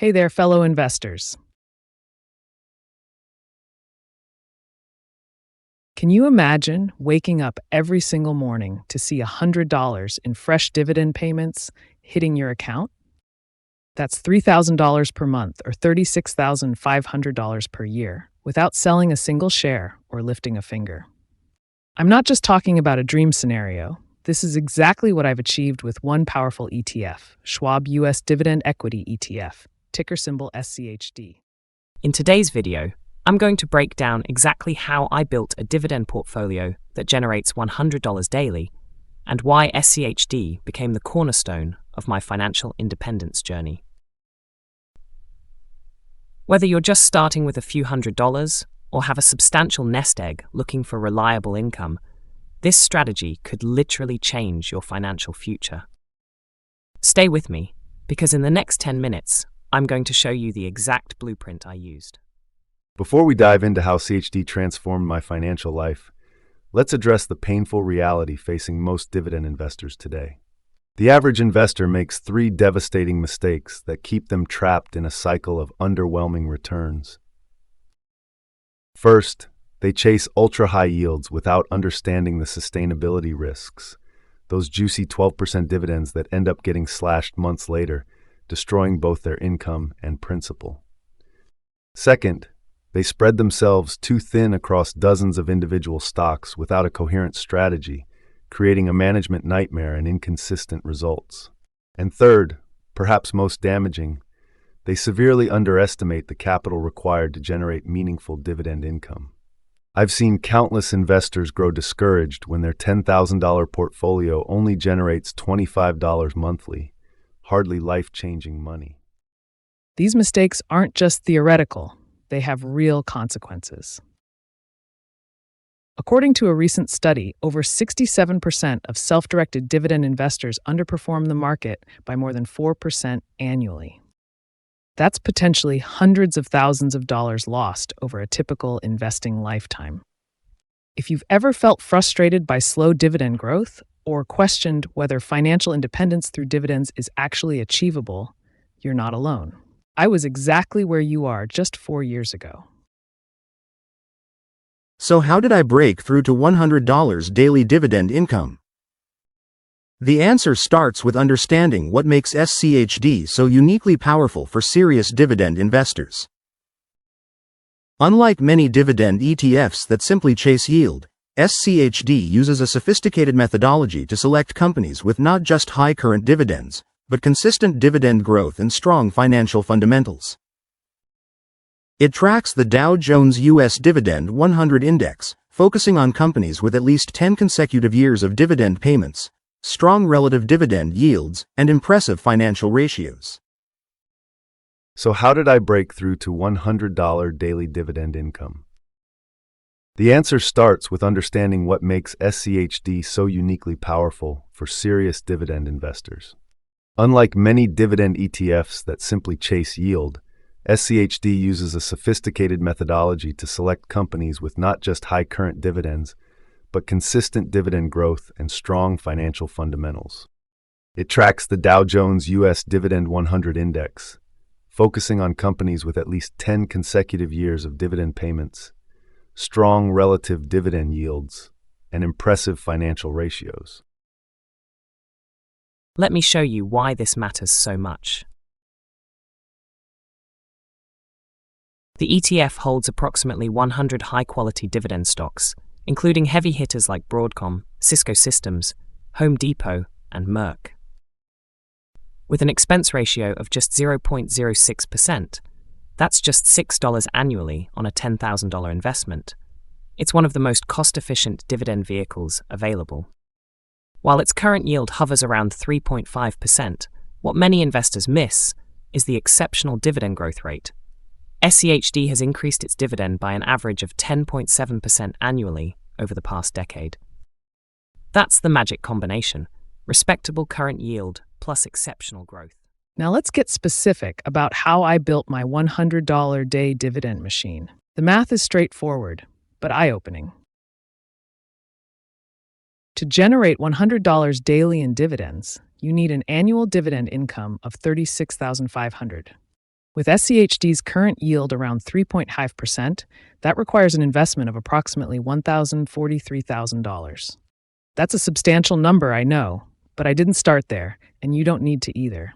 Hey there, fellow investors. Can you imagine waking up every single morning to see $100 in fresh dividend payments hitting your account? That's $3,000 per month or $36,500 per year without selling a single share or lifting a finger. I'm not just talking about a dream scenario. This is exactly what I've achieved with one powerful ETF, Schwab US Dividend Equity ETF, ticker symbol SCHD. In today's video, I'm going to break down exactly how I built a dividend portfolio that generates $100 daily and why SCHD became the cornerstone of my financial independence journey. Whether you're just starting with a few $100s or have a substantial nest egg looking for reliable income, this strategy could literally change your financial future. Stay with me, because in the next 10 minutes, I'm going to show you the exact blueprint I used. Before we dive into how SCHD transformed my financial life, let's address the painful reality facing most dividend investors today. The average investor makes 3 devastating mistakes that keep them trapped in a cycle of underwhelming returns. First, they chase ultra-high yields without understanding the sustainability risks, those juicy 12% dividends that end up getting slashed months later, destroying both their income and principal. Second, they spread themselves too thin across dozens of individual stocks without a coherent strategy, creating a management nightmare and inconsistent results. And third, perhaps most damaging, they severely underestimate the capital required to generate meaningful dividend income. I've seen countless investors grow discouraged when their $10,000 portfolio only generates $25 monthly, hardly life-changing money. These mistakes aren't just theoretical, they have real consequences. According to a recent study, over 67% of self-directed dividend investors underperform the market by more than 4% annually. That's potentially hundreds of thousands of dollars lost over a typical investing lifetime. If you've ever felt frustrated by slow dividend growth or questioned whether financial independence through dividends is actually achievable, you're not alone. I was exactly where you are just 4 years ago. So how did I break through to $100 daily dividend income? The answer starts with understanding what makes SCHD so uniquely powerful for serious dividend investors. Unlike many dividend ETFs that simply chase yield, SCHD uses a sophisticated methodology to select companies with not just high current dividends, but consistent dividend growth and strong financial fundamentals. It tracks the Dow Jones U.S. Dividend 100 Index, focusing on companies with at least 10 consecutive years of dividend payments, strong relative dividend yields, and impressive financial ratios. So how did I break through to $100 daily dividend income? The answer starts with understanding what makes SCHD so uniquely powerful for serious dividend investors. Unlike many dividend ETFs that simply chase yield, SCHD uses a sophisticated methodology to select companies with not just high current dividends, but consistent dividend growth and strong financial fundamentals. It tracks the Dow Jones U.S. Dividend 100 Index, focusing on companies with at least 10 consecutive years of dividend payments, strong relative dividend yields, and impressive financial ratios. Let me show you why this matters so much. The ETF holds approximately 100 high-quality dividend stocks, including heavy hitters like Broadcom, Cisco Systems, Home Depot, and Merck. With an expense ratio of just 0.06%, that's just $6 annually on a $10,000 investment. It's one of the most cost-efficient dividend vehicles available. While its current yield hovers around 3.5%, what many investors miss is the exceptional dividend growth rate. SCHD has increased its dividend by an average of 10.7% annually over the past decade. That's the magic combination: respectable current yield plus exceptional growth. Now let's get specific about how I built my $100 day dividend machine. The math is straightforward, but eye-opening. To generate $100 daily in dividends, you need an annual dividend income of $36,500. With SCHD's current yield around 3.5%, that requires an investment of approximately $1,043,000. That's a substantial number, I know, but I didn't start there, and you don't need to either.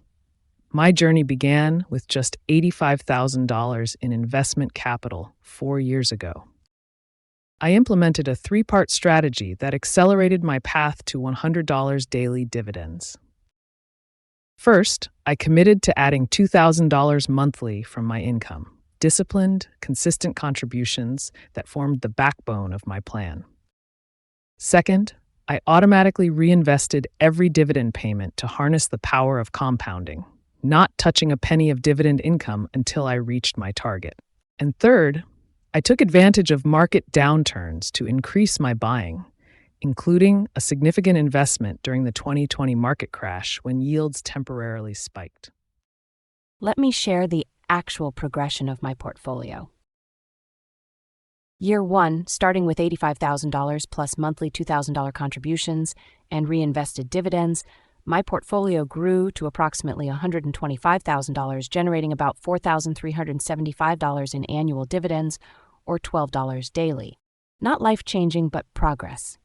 My journey began with just $85,000 in investment capital 4 years ago. I implemented a 3-part strategy that accelerated my path to $100 daily dividends. First, I committed to adding $2,000 monthly from my income, disciplined, consistent contributions that formed the backbone of my plan. Second, I automatically reinvested every dividend payment to harness the power of compounding, not touching a penny of dividend income until I reached my target. And third, I took advantage of market downturns to increase my buying, including a significant investment during the 2020 market crash when yields temporarily spiked. Let me share the actual progression of my portfolio. Year 1, starting with $85,000 plus monthly $2,000 contributions and reinvested dividends, my portfolio grew to approximately $125,000, generating about $4,375 in annual dividends, or $12 daily. Not life-changing, but progress.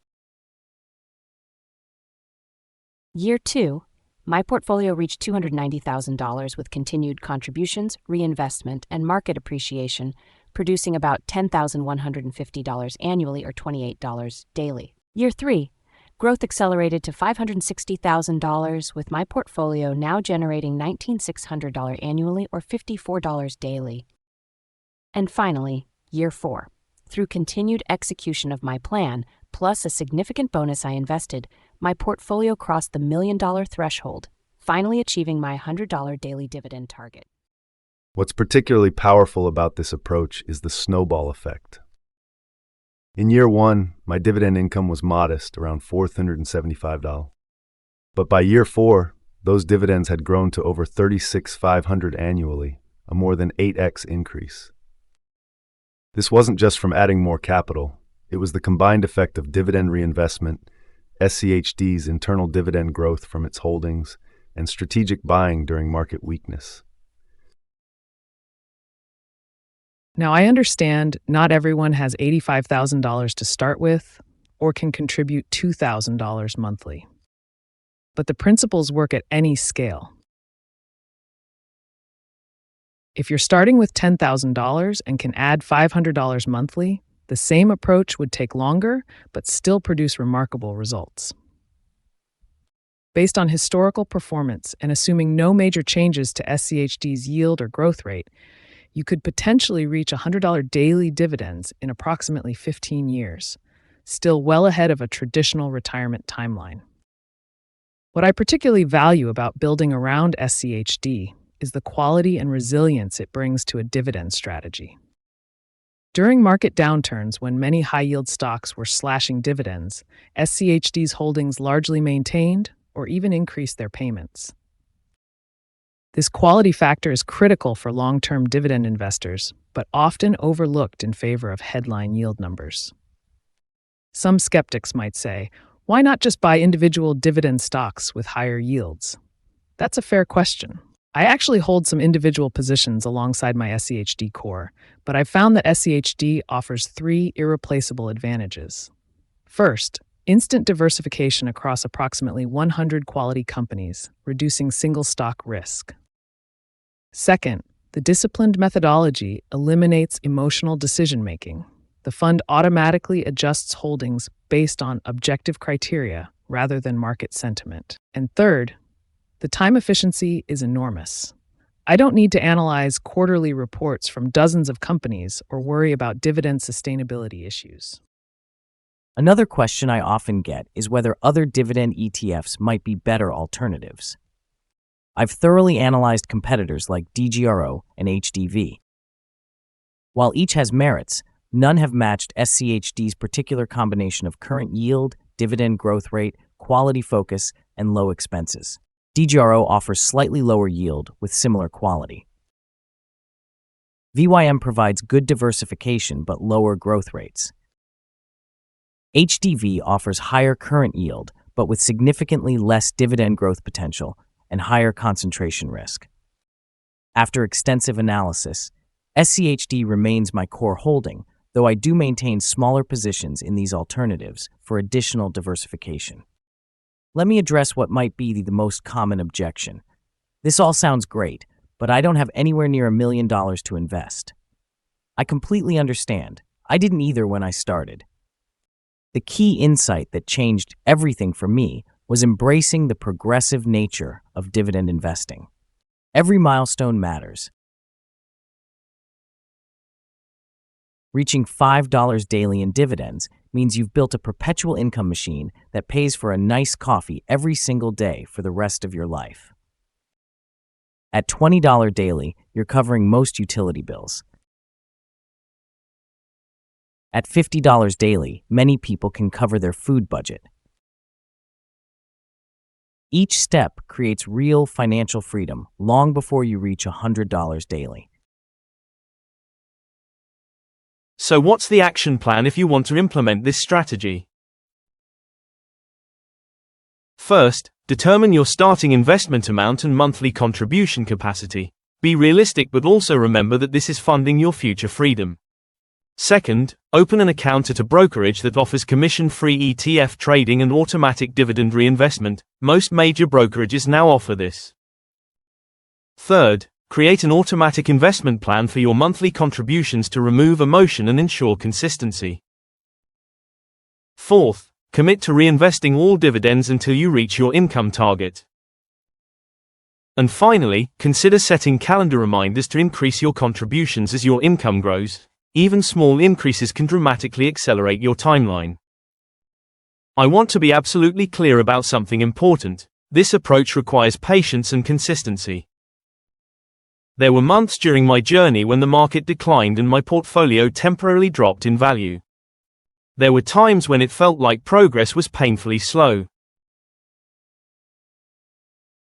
Year 2, my portfolio reached $290,000 with continued contributions, reinvestment, and market appreciation, producing about $10,150 annually, or $28 daily. Year 3, growth accelerated to $560,000, with my portfolio now generating $19,600 annually, or $54 daily. And finally, Year 4, through continued execution of my plan, plus a significant bonus I invested, my portfolio crossed the $1 million threshold, finally achieving my $100 daily dividend target. What's particularly powerful about this approach is the snowball effect. In year 1, my dividend income was modest, around $475. But by year 4, those dividends had grown to over $36,500 annually, a more than 8x increase. This wasn't just from adding more capital, it was the combined effect of dividend reinvestment, SCHD's internal dividend growth from its holdings, and strategic buying during market weakness. Now, I understand not everyone has $85,000 to start with or can contribute $2,000 monthly. But the principles work at any scale. If you're starting with $10,000 and can add $500 monthly, the same approach would take longer but still produce remarkable results. Based on historical performance and assuming no major changes to SCHD's yield or growth rate, you could potentially reach $100 daily dividends in approximately 15 years, still well ahead of a traditional retirement timeline. What I particularly value about building around SCHD is the quality and resilience it brings to a dividend strategy. During market downturns, when many high-yield stocks were slashing dividends, SCHD's holdings largely maintained or even increased their payments. This quality factor is critical for long-term dividend investors, but often overlooked in favor of headline yield numbers. Some skeptics might say, why not just buy individual dividend stocks with higher yields? That's a fair question. I actually hold some individual positions alongside my SCHD core, but I've found that SCHD offers 3 irreplaceable advantages. First, instant diversification across approximately 100 quality companies, reducing single stock risk. Second, the disciplined methodology eliminates emotional decision-making. The fund automatically adjusts holdings based on objective criteria rather than market sentiment. And third, the time efficiency is enormous. I don't need to analyze quarterly reports from dozens of companies or worry about dividend sustainability issues. Another question I often get is whether other dividend ETFs might be better alternatives. I've thoroughly analyzed competitors like DGRO and HDV. While each has merits, none have matched SCHD's particular combination of current yield, dividend growth rate, quality focus, and low expenses. DGRO offers slightly lower yield with similar quality. VYM provides good diversification but lower growth rates. HDV offers higher current yield but with significantly less dividend growth potential and higher concentration risk. After extensive analysis, SCHD remains my core holding, though I do maintain smaller positions in these alternatives for additional diversification. Let me address what might be the most common objection. This all sounds great, but I don't have anywhere near $1 million to invest. I completely understand. I didn't either when I started. The key insight that changed everything for me was embracing the progressive nature of dividend investing. Every milestone matters. Reaching $5 daily in dividends means you've built a perpetual income machine that pays for a nice coffee every single day for the rest of your life. At $20 daily, you're covering most utility bills. At $50 daily, many people can cover their food budget. Each step creates real financial freedom long before you reach $100 daily. So what's the action plan if you want to implement this strategy? First, determine your starting investment amount and monthly contribution capacity. Be realistic, but also remember that this is funding your future freedom. Second, open an account at a brokerage that offers commission-free ETF trading and automatic dividend reinvestment. Most major brokerages now offer this. Third, create an automatic investment plan for your monthly contributions to remove emotion and ensure consistency. Fourth, commit to reinvesting all dividends until you reach your income target. And finally, consider setting calendar reminders to increase your contributions as your income grows. Even small increases can dramatically accelerate your timeline. I want to be absolutely clear about something important. This approach requires patience and consistency. There were months during my journey when the market declined and my portfolio temporarily dropped in value. There were times when it felt like progress was painfully slow.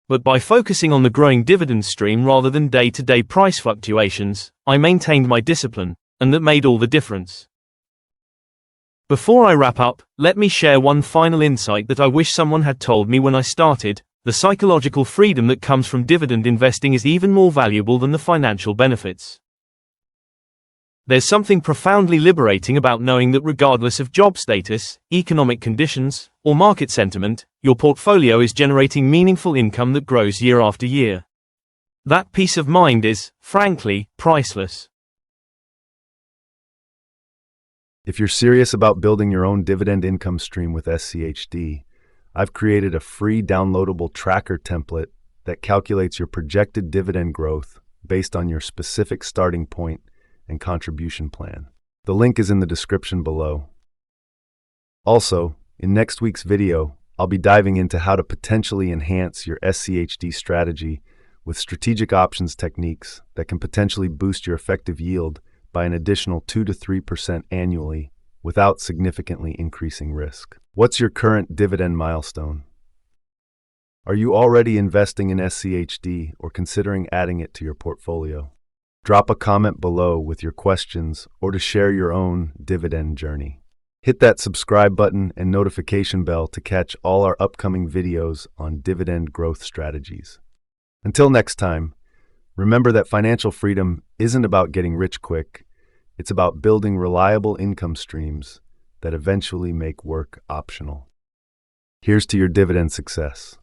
But by focusing on the growing dividend stream rather than day-to-day price fluctuations, I maintained my discipline, and that made all the difference. Before I wrap up, let me share one final insight that I wish someone had told me when I started. The psychological freedom that comes from dividend investing is even more valuable than the financial benefits. There's something profoundly liberating about knowing that regardless of job status, economic conditions, or market sentiment, your portfolio is generating meaningful income that grows year after year. That peace of mind is, frankly, priceless. If you're serious about building your own dividend income stream with SCHD, I've created a free downloadable tracker template that calculates your projected dividend growth based on your specific starting point and contribution plan. The link is in the description below. Also, in next week's video, I'll be diving into how to potentially enhance your SCHD strategy with strategic options techniques that can potentially boost your effective yield by an additional 2 to 3% annually without significantly increasing risk. What's your current dividend milestone? Are you already investing in SCHD or considering adding it to your portfolio? Drop a comment below with your questions or to share your own dividend journey. Hit that subscribe button and notification bell to catch all our upcoming videos on dividend growth strategies. Until next time, remember that financial freedom isn't about getting rich quick. It's about building reliable income streams that eventually make work optional. Here's to your dividend success.